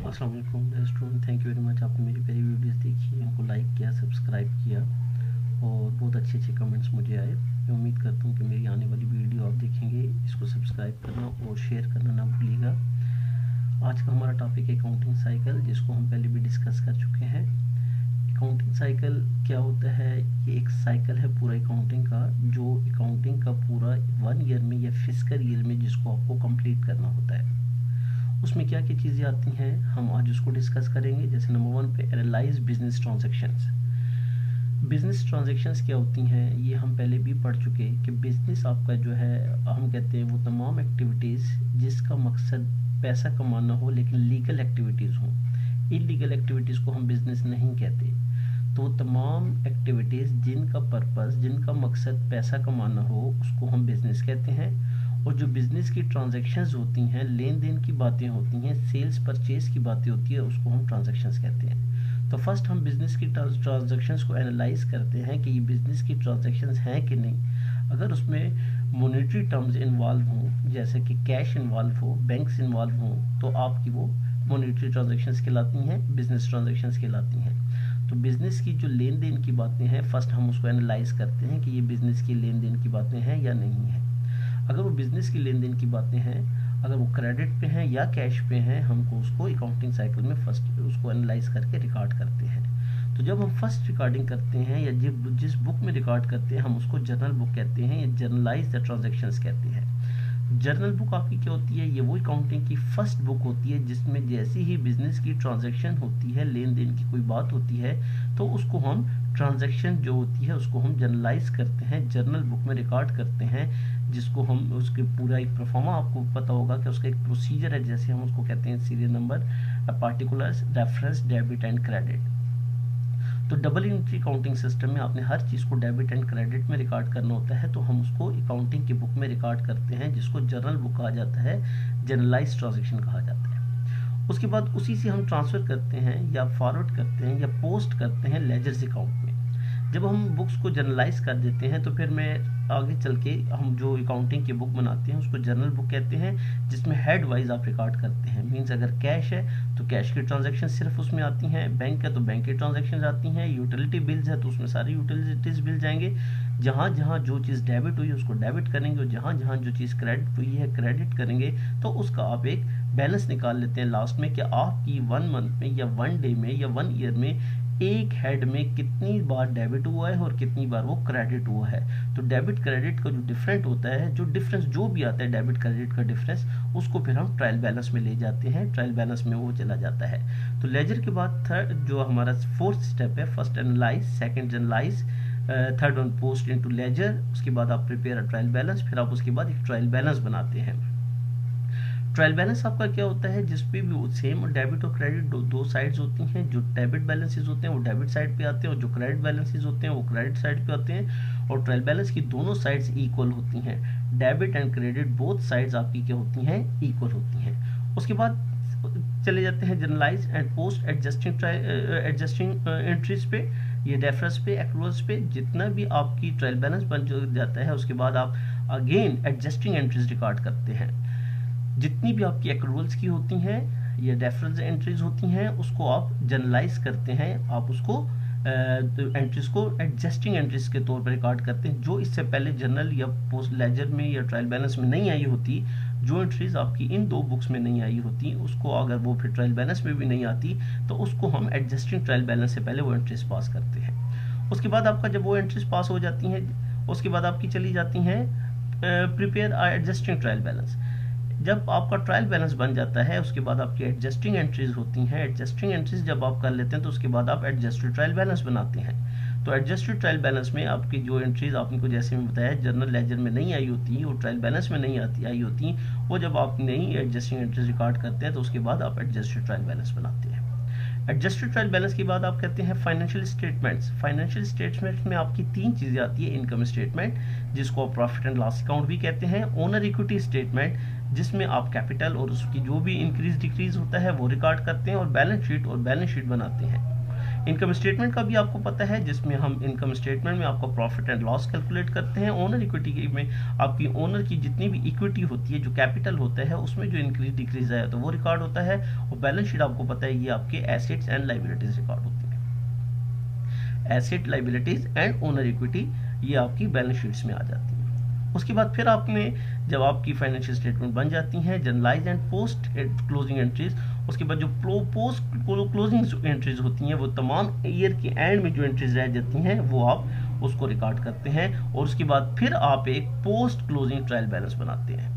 अस्सलाम वालेकुम दोस्तों, थैंक यू वेरी मच। आपने मेरी पहली वीडियोस देखी, उनको लाइक किया, सब्सक्राइब किया और बहुत अच्छे अच्छे कमेंट्स मुझे आए। मैं उम्मीद करता हूँ कि मेरी आने वाली वीडियो आप देखेंगे, इसको सब्सक्राइब करना और शेयर करना ना भूलिएगा। आज का हमारा टॉपिक है अकाउंटिंग साइकिल, जिसको हम पहले भी डिस्कस कर चुके हैं। अकाउंटिंग साइकिल क्या होता है? ये एक साइकिल है पूरा अकाउंटिंग का, जो अकाउंटिंग का पूरा 1 ईयर में या फिस्कल ईयर में जिसको आपको कंप्लीट करना होता है। उसमें क्या क्या चीज़ें आती हैं, हम आज उसको डिस्कस करेंगे। जैसे नंबर 1 पे analyse business transactions. Business transactions क्या होती हैं, ये हम पहले भी पढ़ चुके हैं कि बिजनेस आपका जो है, हम कहते हैं वो तमाम एक्टिविटीज़ जिसका मकसद पैसा कमाना हो लेकिन लीगल एक्टिविटीज़ हों। इलीगल एक्टिविटीज़ को हम बिजनेस नहीं कहते। तो तमाम एक्टिविटीज़ जिनका पर्पस, जिनका मकसद पैसा कमाना हो, उसको हम बिजनेस कहते हैं। और जो बिजनेस की ट्रांजैक्शंस होती हैं, लेन देन की बातें होती हैं, सेल्स परचेज की बातें होती है, उसको हम ट्रांजैक्शंस कहते हैं। तो फर्स्ट हम बिजनेस की ट्रांजैक्शंस को एनालाइज करते हैं कि ये बिजनेस की ट्रांजैक्शंस हैं कि नहीं। अगर उसमें मॉनेटरी टर्म्स इन्वॉल्व हों, जैसे कि कैश इन्वॉल्व हो, बैंक्स इन्वॉल्व हों, तो आपकी वो मॉनेटरी ट्रांजैक्शंस कहलाती हैं, बिजनेस ट्रांजैक्शंस कहलाती हैं। तो बिजनेस की जो लेन देन की बातें हैं, फर्स्ट हम उसको एनालाइज करते हैं कि ये बिजनेस की लेन देन की बातें हैं या नहीं है। अगर वो बिजनेस की लेन देन की बातें हैं, अगर वो क्रेडिट पे हैं या कैश पे हैं, हमको उसको अकाउंटिंग साइकिल में फर्स्ट उसको एनालाइज करके रिकॉर्ड करते हैं। तो जब हम फर्स्ट रिकॉर्डिंग करते हैं या जिस बुक में रिकॉर्ड करते हैं, हम उसको जर्नल बुक कहते हैं या जर्नलाइज द ट्रांजैक्शंस कहते हैं। जर्नल बुक आपकी क्या होती है? ये वो अकाउंटिंग की फर्स्ट बुक होती है जिसमें जैसी ही बिजनेस की ट्रांजैक्शन होती है, लेन देन की कोई बात होती है, तो उसको हम ट्रांजैक्शन जो होती है उसको हम जर्नलाइज करते हैं, जर्नल बुक में रिकॉर्ड करते हैं, जिसको हम उसके पूरा एक परफॉर्मा, आपको पता होगा कि उसका एक प्रोसीजर है, जैसे हम उसको कहते हैं serial number, particulars, reference, debit and credit. तो डबल एंट्री अकाउंटिंग सिस्टम में आपने हर चीज़ को डेबिट एंड क्रेडिट में रिकॉर्ड करना होता है, तो हम उसको अकाउंटिंग की बुक में रिकॉर्ड करते हैं, जिसको जर्नल बुक कहा जाता है, जर्नलाइज ट्रांजैक्शन कहा जाता है। उसके बाद उसी से हम ट्रांसफ़र करते हैं या फॉरवर्ड करते हैं या पोस्ट करते हैं लेजर्स अकाउंट में। जब हम बुक्स को जर्नलाइज कर देते हैं, तो फिर मैं आगे चल के हम जो अकाउंटिंग की बुक बनाते हैं उसको जर्नल बुक कहते हैं, जिसमें हेड वाइज आप रिकॉर्ड करते हैं। मीन्स अगर कैश है तो कैश की ट्रांजैक्शन सिर्फ उसमें आती हैं, बैंक है तो बैंक की ट्रांजैक्शन आती हैं, यूटिलिटी बिल्स है तो उसमें सारी यूटिलिटीज बिल जाएंगे। जहाँ जहाँ जो चीज़ डेबिट हुई है उसको डेबिट करेंगे, और जहाँ जहाँ जो चीज़ क्रेडिट हुई है क्रेडिट करेंगे। तो उसका आप एक बैलेंस निकाल लेते हैं लास्ट में कि आपकी 1 मंथ में या 1 डे में या 1 ईयर में एक हेड में कितनी बार डेबिट हुआ है और कितनी बार वो क्रेडिट हुआ है। तो डेबिट क्रेडिट का जो डिफरेंट होता है, जो डिफरेंस जो भी आता है डेबिट क्रेडिट का डिफरेंस, उसको फिर हम ट्रायल बैलेंस में ले जाते हैं, ट्रायल बैलेंस में वो चला जाता है। तो लेजर के बाद थर्ड जो हमारा फोर्थ स्टेप है, first analyse, second journalise, third one post into ledger. उसके बाद आप प्रिपेयर अ ट्रायल बैलेंस, फिर आप उसके बाद एक ट्रायल बैलेंस बनाते हैं। ट्रायल बैलेंस आपका क्या होता है? जिस पे भी सेम डेबिट और क्रेडिट दो साइड्स होती हैं। जो डेबिट बैलेंसेस होते हैं वो डेबिट साइड पे आते हैं, और जो क्रेडिट बैलेंसेस होते हैं वो क्रेडिट साइड पे आते हैं। और ट्रायल बैलेंस की दोनों साइड्स इक्वल होती हैं। Debit and credit both sides आपकी क्या होती हैं? इक्वल होती हैं। उसके बाद चले जाते हैं generalized and post adjusting entries पे, ये रेफरेंस पे, एक्रूअल्स पे, जितना भी आपकी ट्रायल बैलेंस बन जाता है, उसके बाद आप अगेन एडजस्टिंग एंट्रीज रिकॉर्ड करते हैं। जितनी भी आपकी एक्रूअल्स की होती हैं या रेफरेंस एंट्रीज होती हैं, उसको आप जर्नलाइज करते हैं, आप उसको एंट्रीज को एडजस्टिंग एंट्रीज के तौर पर रिकॉर्ड करते हैं, जो इससे पहले जर्नल या पोस्ट लेजर में या ट्रायल बैलेंस में नहीं आई होती। जो एंट्रीज आपकी इन दो बुक्स में नहीं आई होती, उसको अगर वो फिर ट्रायल बैलेंस में भी नहीं आती, तो उसको हम एडजस्टिंग ट्रायल बैलेंस से पहले वो एंट्रीज पास करते हैं। उसके बाद आपका जब वो एंट्रीज पास हो जाती हैं, उसके बाद आपकी चली जाती हैं प्रिपेयर एडजस्टिंग ट्रायल बैलेंस। जब आपका ट्रायल बैलेंस बन जाता है, उसके बाद आपकी एडजस्टिंग एंट्रीज होती हैं। एडजस्टिंग एंट्रीज जब आप कर लेते हैं, तो उसके बाद आप एडजस्टेड ट्रायल बैलेंस बनाते हैं। तो एडजस्टेड ट्रायल बैलेंस में आपकी जो एंट्रीज आपको जैसे मैं बताया जर्नल लेजर में नहीं आई होती और ट्रायल बैलेंस में नहीं आई होती, वो जब आप नई एडजस्टिंग एंट्रीज रिकॉर्ड करते हैं, तो उसके बाद आप एडजस्टेड ट्रायल बैलेंस बनाते हैं। एडजस्टेड ट्रायल बैलेंस के बाद आप कहते हैं फाइनेंशियल स्टेटमेंट्स। फाइनेंशियल स्टेटमेंट्स में आपकी 3 चीज़ें आती है। इनकम स्टेटमेंट, जिसको आप प्रॉफिट एंड लॉस अकाउंट भी कहते हैं। ओनर इक्विटी स्टेटमेंट, जिसमें आप कैपिटल और उसकी जो भी इंक्रीज डिक्रीज होता है वो रिकॉर्ड करते हैं। और बैलेंस शीट बनाते हैं। इनकम स्टेटमेंट का भी आपको पता है, जिसमें हम इनकम स्टेटमेंट में आपका प्रॉफिट एंड लॉस कैलकुलेट करते हैं। ओनर इक्विटी में आपकी ओनर की जितनी भी इक्विटी होती है, जो कैपिटल होता है, उसमें जो इंक्रीज डिक्रीज है तो वो रिकॉर्ड होता है। और बैलेंस शीट आपको पता है ये आपके एसेट्स एंड लाइबिलिटीज रिकॉर्ड होती है। Asset, liabilities and owner equity ये आपकी बैलेंस शीट्स में आ जाती है। उसके बाद फिर आपने जब आपकी फाइनेंशियल स्टेटमेंट बन जाती हैं, generalise and post closing entries, उसके बाद जो पोस्ट क्लोजिंग एंट्रीज होती हैं वो तमाम ईयर के एंड में जो एंट्रीज रह जाती हैं वो आप उसको रिकॉर्ड करते हैं। और उसके बाद फिर आप एक पोस्ट क्लोजिंग ट्रायल बैलेंस बनाते हैं।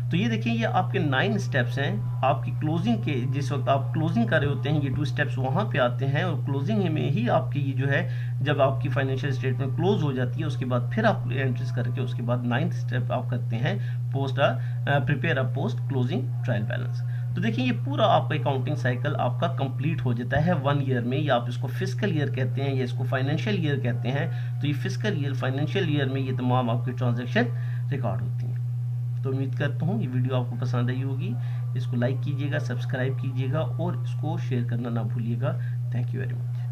तो ये देखिए, ये आपके 9 स्टेप्स हैं आपकी क्लोजिंग के। जिस वक्त आप क्लोजिंग कर रहे होते हैं, ये 2 स्टेप्स वहां पे आते हैं, और क्लोजिंग में ही आपकी ये जो है, जब आपकी फाइनेंशियल स्टेटमेंट क्लोज हो जाती है, उसके बाद फिर आप एंट्रीज करके उसके बाद 9th स्टेप आप करते हैं prepare a post closing trial balance. तो देखिए, ये पूरा आपका अकाउंटिंग साइकिल आपका कंप्लीट हो जाता है 1 ईयर में। या आप इसको फिस्कल ईयर कहते हैं या इसको फाइनेंशियल ईयर कहते हैं। तो ये फिस्कल ईयर, फाइनेंशियल ईयर में ये तमाम आपकी ट्रांजेक्शन रिकॉर्ड होती हैं। तो उम्मीद करता हूँ ये वीडियो आपको पसंद आई होगी। इसको लाइक कीजिएगा, सब्सक्राइब कीजिएगा और इसको शेयर करना ना भूलिएगा। Thank you very much.